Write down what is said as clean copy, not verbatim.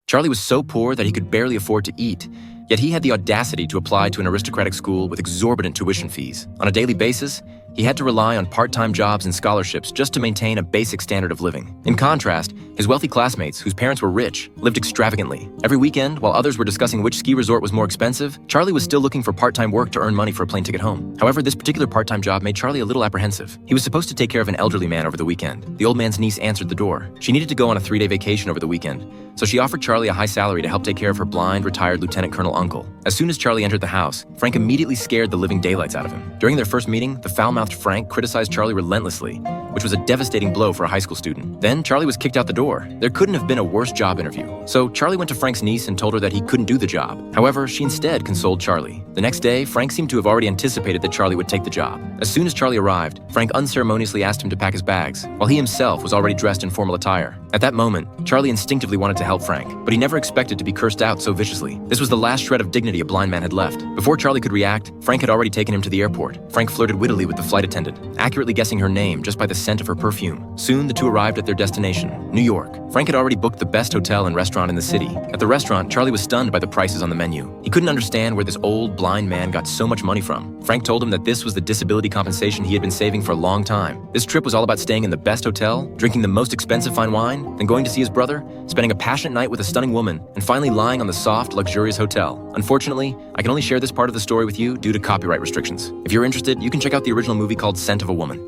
Charlie was so poor that he could barely afford to eat, yet he had the audacity to apply to an aristocratic school with exorbitant tuition fees. On a daily basis, he had to rely on part-time jobs and scholarships just to maintain a basic standard of living. In contrast, his wealthy classmates, whose parents were rich, lived extravagantly. Every weekend, while others were discussing which ski resort was more expensive, Charlie was still looking for part-time work to earn money for a plane ticket home. However, this particular part-time job made Charlie a little apprehensive. He was supposed to take care of an elderly man over the weekend. The old man's niece answered the door. She needed to go on a 3-day vacation over the weekend, so she offered Charlie a high salary to help take care of her blind, retired lieutenant colonel uncle. As soon as Charlie entered the house, Frank immediately scared the living daylights out of him. During their first meeting, the foul-mouthed Frank criticized Charlie relentlessly, which was a devastating blow for a high school student. Then Charlie was kicked out the door. There couldn't have been a worse job interview. So Charlie went to Frank's niece and told her that he couldn't do the job. However, she instead consoled Charlie. The next day, Frank seemed to have already anticipated that Charlie would take the job. As soon as Charlie arrived, Frank unceremoniously asked him to pack his bags, while he himself was already dressed in formal attire. At that moment, Charlie instinctively wanted to help Frank, but he never expected to be cursed out so viciously. This was the last shred of dignity a blind man had left. Before Charlie could react, Frank had already taken him to the airport. Frank flirted wittily with the flight attendant, accurately guessing her name just by the scent of her perfume. Soon, the two arrived at their destination, New York. Frank had already booked the best hotel and restaurant in the city. At the restaurant, Charlie was stunned by the prices on the menu. He couldn't understand where this old, blind man got so much money from. Frank told him that this was the disability compensation he had been saving for a long time. This trip was all about staying in the best hotel, drinking the most expensive fine wine, then going to see his brother, spending a passionate night with a stunning woman, and finally lying on the soft, luxurious hotel. Unfortunately, I can only share this part of the story with you due to copyright restrictions. If you're interested, you can check out the original movie called Scent of a Woman.